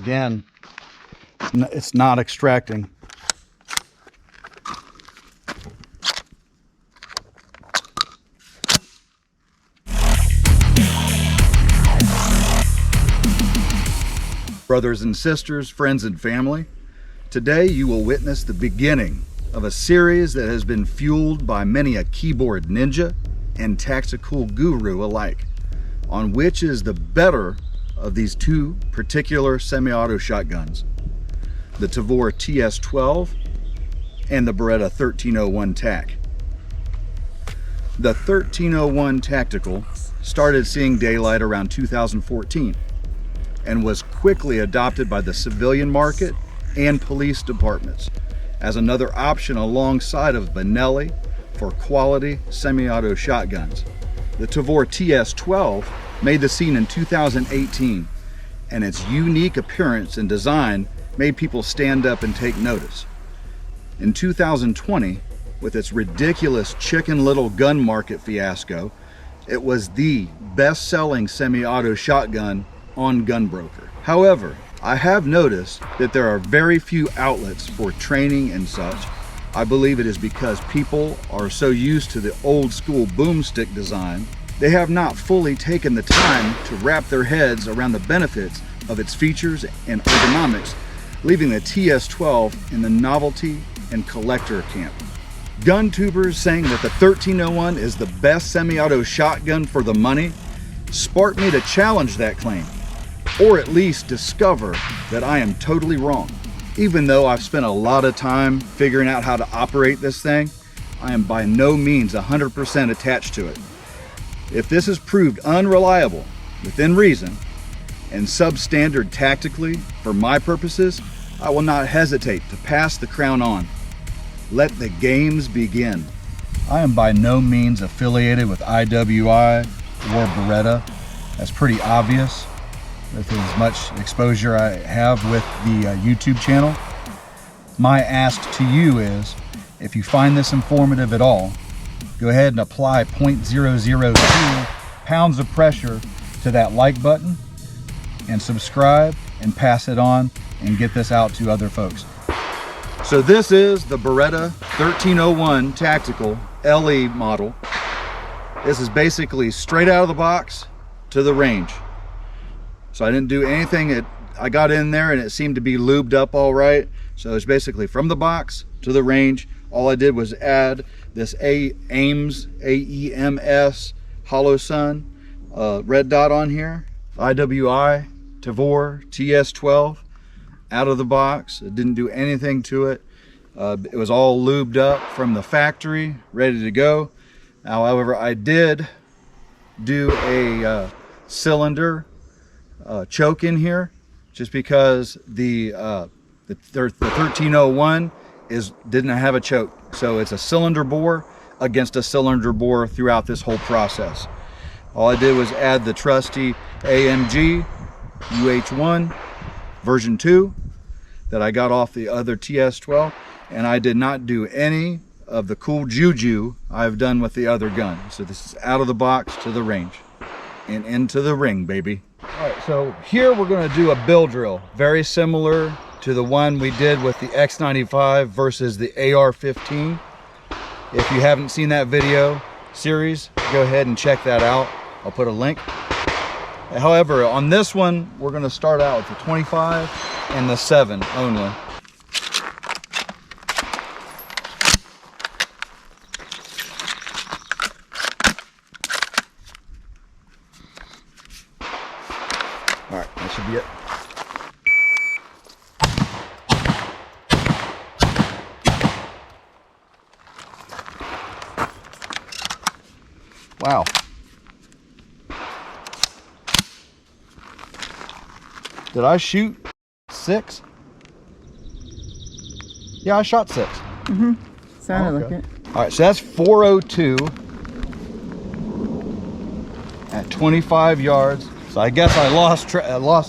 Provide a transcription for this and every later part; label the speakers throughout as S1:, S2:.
S1: Again, it's not extracting. Brothers and sisters, friends and family, today you will witness the beginning of a series that has been fueled by many a keyboard ninja and tactical guru alike, on which is the better of these two particular semi-auto shotguns, the Tavor TS-12 and the Beretta 1301 TAC. The 1301 Tactical started seeing daylight around 2014 and was quickly adopted by the civilian market and police departments as another option alongside of Benelli for quality semi-auto shotguns. The Tavor TS-12 made the scene in 2018, and its unique appearance and design made people stand up and take notice. In 2020, with its ridiculous Chicken Little gun market fiasco, it was the best-selling semi-auto shotgun on Gunbroker. However, I have noticed that there are very few outlets for training and such. I believe it is because people are so used to the old school boomstick design, they have not fully taken the time to wrap their heads around the benefits of its features and ergonomics, leaving the TS-12 in the novelty and collector camp. Gun tubers saying that the 1301 is the best semi-auto shotgun for the money sparked me to challenge that claim, or at least discover that I am totally wrong. Even though I've spent a lot of time figuring out how to operate this thing, I am by no means 100% attached to it. If this is proved unreliable within reason and substandard tactically for my purposes, I will not hesitate to pass the crown on. Let the games begin. I am by no means affiliated with IWI or Beretta. That's pretty obvious with as much exposure I have with the YouTube channel. My ask to you is, if you find this informative at all, go ahead and apply 0.002 pounds of pressure to that like button and subscribe and pass it on and get this out to other folks. So this is the Beretta 1301 Tactical LE model. This is basically straight out of the box to the range. So I didn't do anything. I got in there and it seemed to be lubed up all right. So it's basically from the box to the range. All I did was add this AIMS, AEMS Hollow Sun red dot on here. IWI, Tavor, TS-12, out of the box. It didn't do anything to it. It was all lubed up from the factory, ready to go. However, I did do a cylinder choke in here, just because the 1301 didn't have a choke. So it's a cylinder bore against a cylinder bore throughout this whole process. All I did was add the trusty AMG UH1 version 2 that I got off the other TS-12, and I did not do any of the cool juju I've done with the other gun. So this is out of the box to the range and into the ring, baby. All right, so here we're going to do a bill drill, very similar to the one we did with the X95 versus the AR-15. If you haven't seen that video series, go ahead and check that out. I'll put a link. However, on this one, we're going to start out with the 25 and the 7 only. All right, that should be it. Wow. Did I shoot 6? Yeah, I shot 6.
S2: Mm-hmm. Sounded like it.
S1: All right, so that's 402 at 25 yards. So I guess I lost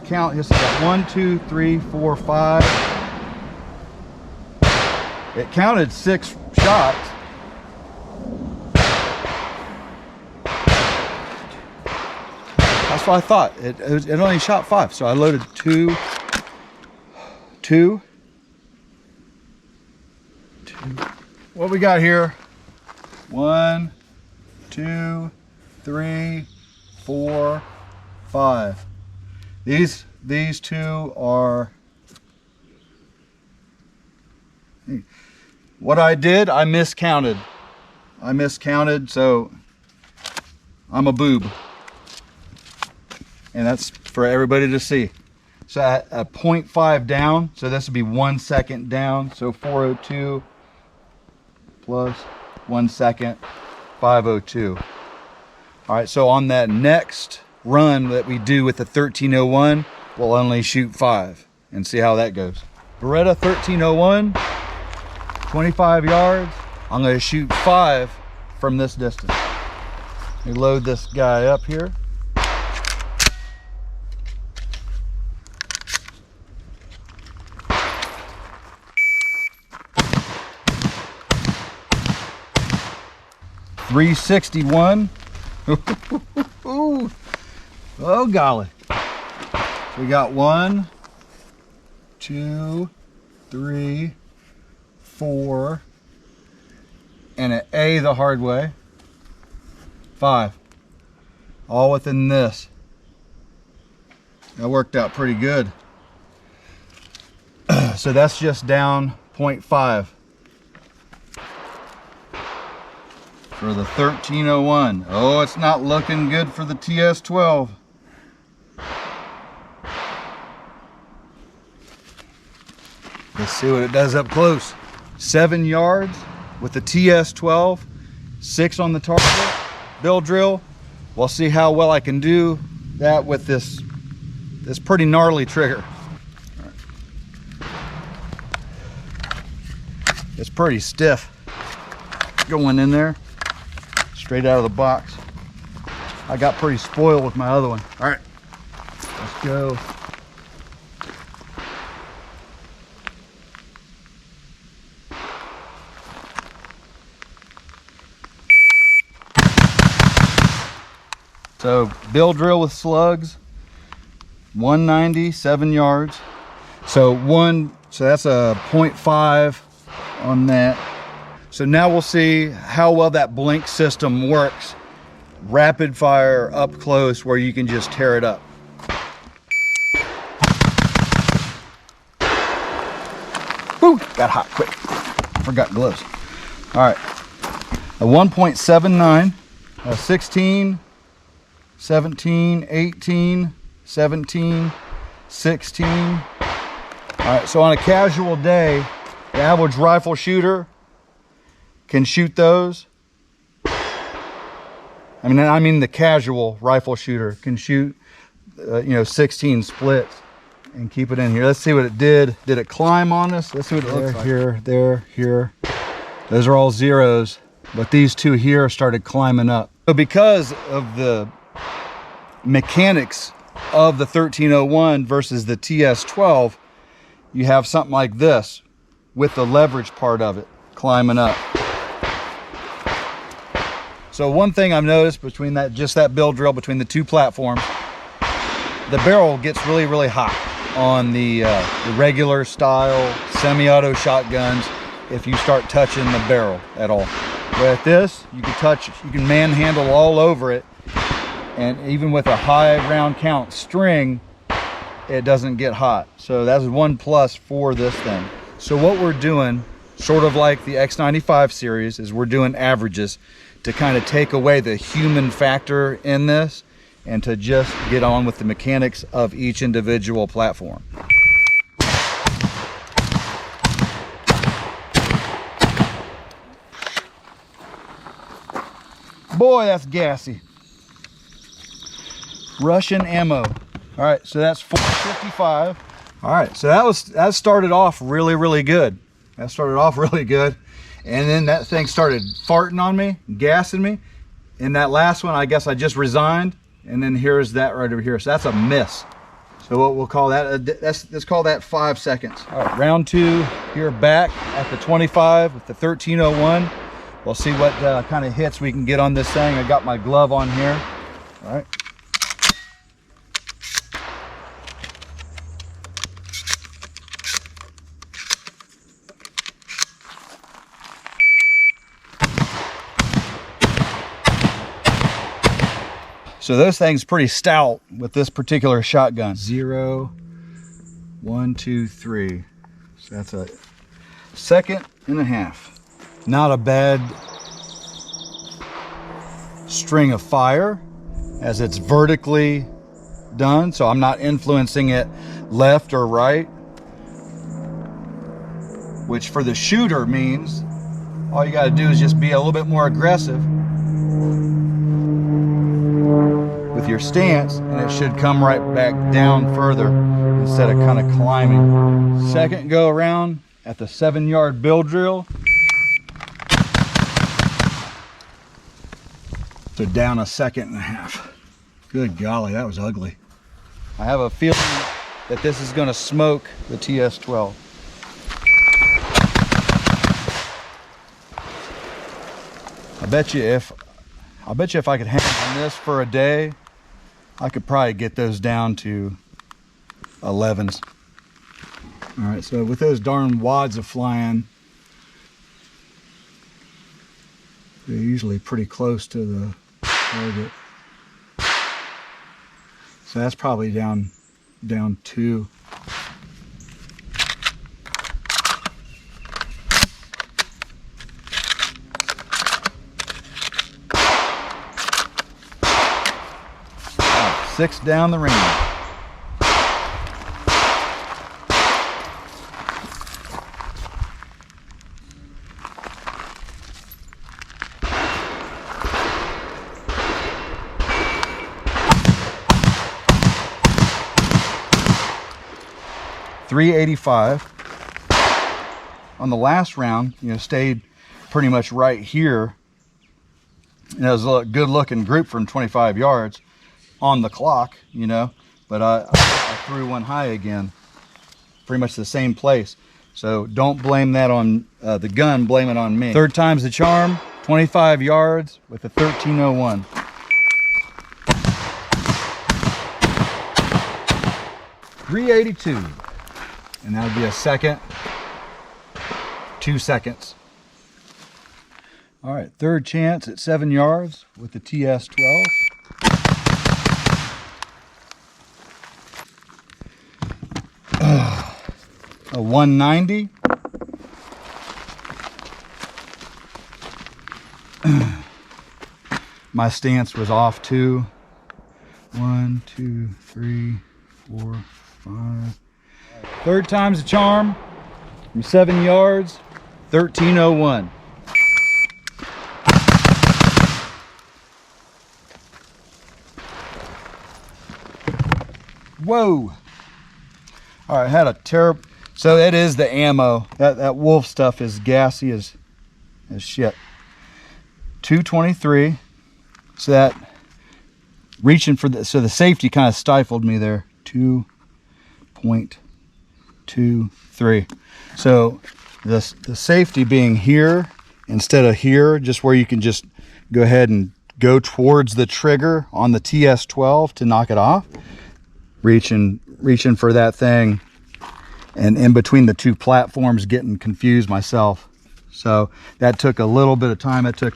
S1: count. Yes, I got 1, 2, 3, 4, 5. It counted 6 shots. That's what I thought. It only shot 5. So I loaded 2, two. What we got here? 1, 2, 3, 4, 5. These two are. What I did, I miscounted. So I'm a boob. And that's for everybody to see. So at 0.5 down, so this would be 1 second down. So 402 plus 1 second, 502. All right, so on that next run that we do with the 1301, we'll only shoot 5 and see how that goes. Beretta 1301, 25 yards. I'm going to shoot 5 from this distance. Let me load this guy up here. .361. Oh golly. We got 1, 2, 3, 4, and an A the hard way. 5. All within this. That worked out pretty good. So that's just down 0.5 for the 1301. Oh, it's not looking good for the TS-12. Let's see what it does up close. 7 yards with the TS-12, 6 on the target, bill drill. We'll see how well I can do that with this pretty gnarly trigger. It's pretty stiff going in there, straight out of the box. I got pretty spoiled with my other one. All right, let's go. So bill drill with slugs, 190, 7 yards. So that's a 0.5 on that. So now we'll see how well that blink system works. Rapid fire up close where you can just tear it up. Whew, got hot quick. Forgot gloves. All right, a 1.79, a 16, 17, 18, 17, 16. All right, so on a casual day, the average rifle shooter can shoot those. I mean the casual rifle shooter can shoot, 16 splits and keep it in here. Let's see what it did. Did it climb on us? Let's see what it looks like. Here, there, here. Those are all zeros, but these two here started climbing up. So because of the mechanics of the 1301 versus the TS-12, you have something like this with the leverage part of it climbing up. So one thing I've noticed between that bill drill between the two platforms, the barrel gets really, really hot on the regular style semi-auto shotguns if you start touching the barrel at all. With this, you can manhandle all over it, and even with a high round count string, it doesn't get hot. So that's one plus for this thing. So what we're doing, sort of like the X95 series, is we're doing averages to kind of take away the human factor in this and to just get on with the mechanics of each individual platform. Boy, that's gassy. Russian ammo. All right, so that's 455. All right, so that started off really, really good. That started off really good. And then that thing started farting on me, gassing me. And that last one, I guess I just resigned. And then here's that right over here. So that's a miss. So what we'll call that, let's call that 5 seconds. All right, round 2 here back at the 25 with the 1301. We'll see what kind of hits we can get on this thing. I got my glove on here. All right. So those things pretty stout with this particular shotgun. 0, 1, 2, 3. So that's a 2.5 seconds. Not a bad string of fire, as it's vertically done, so I'm not influencing it left or right, which for the shooter means all you got to do is just be a little bit more aggressive with your stance, and it should come right back down further instead of kind of climbing. Second go around at the 7-yard bill drill. So down 1.5 seconds. Good golly, that was ugly. I have a feeling that this is going to smoke the TS-12. I bet you if I could hang on this for a day, I could probably get those down to 11s. All right, so with those darn wads of flying, they're usually pretty close to the target. So that's probably down 2. Right, 6 down the range. .385 on the last round, stayed pretty much right here. And it was a good looking group from 25 yards on the clock, but I threw one high again, pretty much the same place. So don't blame that on the gun, blame it on me. Third time's the charm, 25 yards with a 1301. .382. And that would be a second, 2 seconds. All right, third chance at 7 yards with the TS-12. A 190. My stance was off too. 1, 2, 3, 4, 5. Third time's the charm from 7 yards, 1301. Whoa! All right, I had a terrible. So it is the ammo. That wolf stuff is gassy as shit. 223. So that reaching for so the safety kind of stifled me there. 2.23. So the safety being here instead of here, just where you can just go ahead and go towards the trigger on the TS-12 to knock it off. Reaching for that thing, and in between the two platforms, getting confused myself. So that took a little bit of time. It took,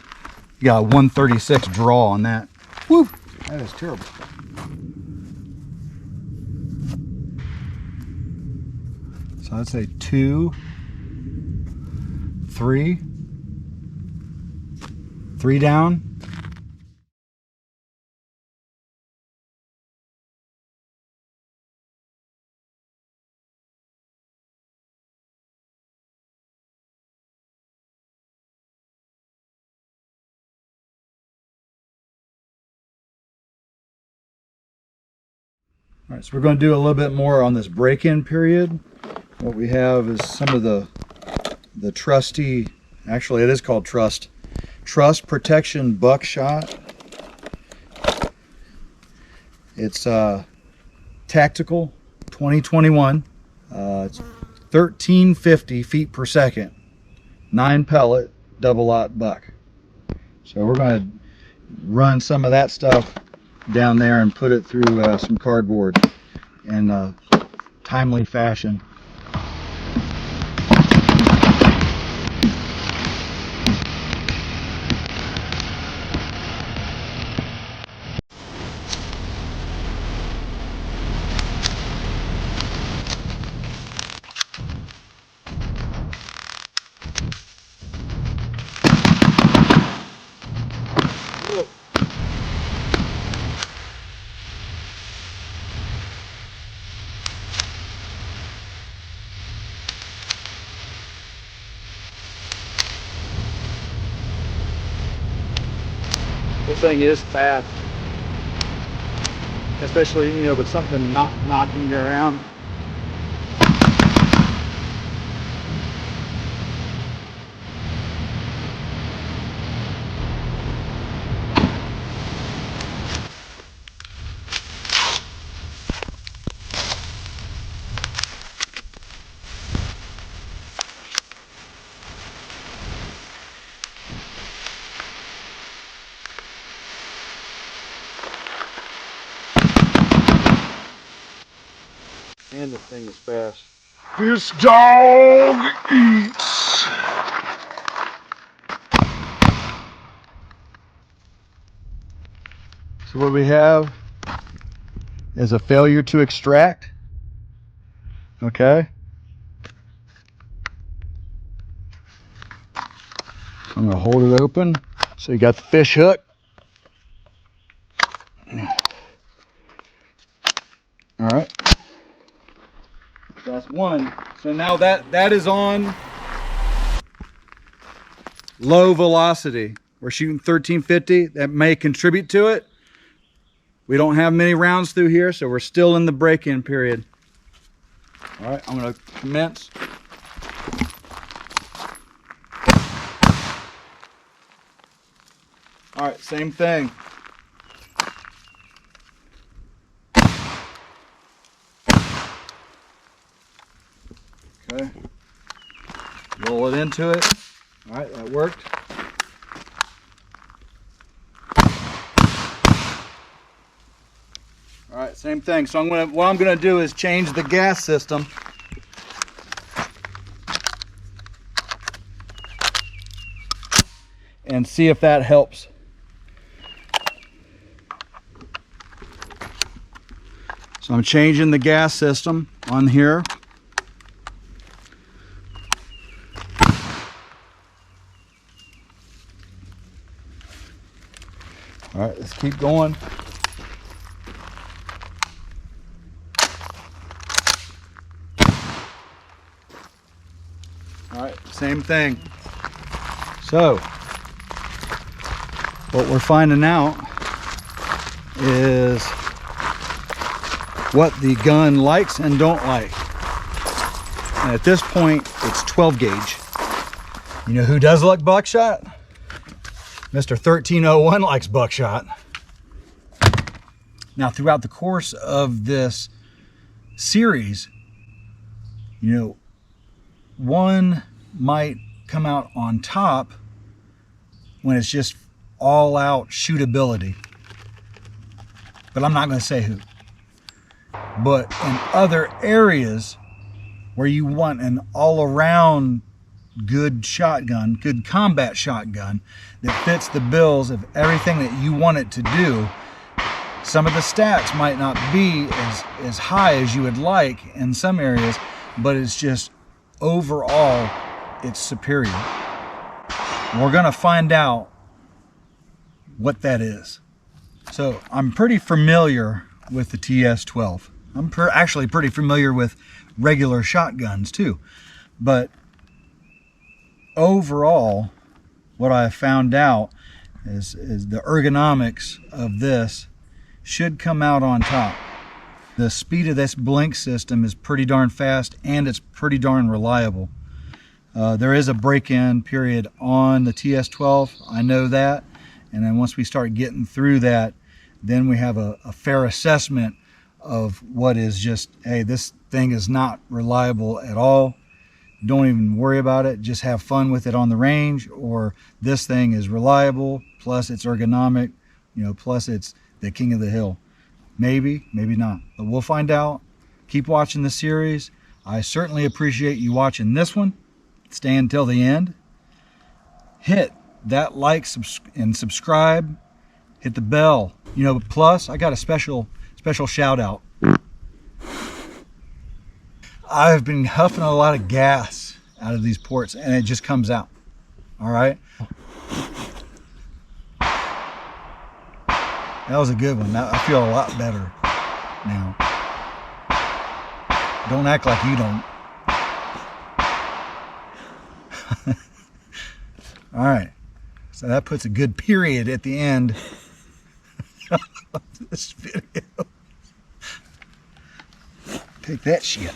S1: you got a 136 draw on that. Woo! That is terrible. So I'd say 2, 3 down. All right, so we're going to do a little bit more on this break-in period. What we have is some of the trusty, actually it is called Truss Protection Buckshot. It's tactical 2021. It's 1350 feet per second, 9 pellet, double-aught buck. So we're going to run some of that stuff down there and put it through some cardboard in a timely fashion. This thing is fast, especially, you know, with something not knocking you around. And the thing is fast. This dog eats. So what we have is a failure to extract. Okay. I'm going to hold it open. So you got the fish hook. All right. That's one. So now that is on low velocity. We're shooting 1350. That may contribute to it. We don't have many rounds through here, so we're still in the break-in period. All right, I'm going to commence. All right, same thing. Okay. Roll it into it. All right, that worked. All right, same thing. So what I'm gonna do is change the gas system. And see if that helps. So I'm changing the gas system on here. All right, let's keep going. All right, same thing. So, what we're finding out is what the gun likes and don't like. And at this point, it's 12 gauge. You know who does like buckshot? Mr. 1301 likes buckshot. Now, throughout the course of this series, you know, one might come out on top when it's just all out shootability. But I'm not going to say who. But in other areas where you want an all-around good shotgun, good combat shotgun that fits the bills of everything that you want it to do, some of the stats might not be as high as you would like in some areas, but it's just overall it's superior. We're going to find out what that is. So I'm pretty familiar with the TS-12. I'm actually pretty familiar with regular shotguns too. But overall, what I found out is the ergonomics of this should come out on top. The speed of this blink system is pretty darn fast, and it's pretty darn reliable. There is a break-in period on the TS-12, I know that, and then once we start getting through that, then we have a fair assessment of what is just, hey, this thing is not reliable at all. Don't even worry about it, just have fun with it on the range, or this thing is reliable, plus it's ergonomic, you know, plus it's the king of the hill. Maybe, maybe not, but we'll find out. Keep watching the series. I certainly appreciate you watching this one. Stay until the end. Hit that like and subscribe. Hit the bell. You know, plus I got a special shout out. I've been huffing a lot of gas out of these ports, and it just comes out. All right. That was a good one. I feel a lot better now. Don't act like you don't. All right. So that puts a good period at the end of this video. Take that shit.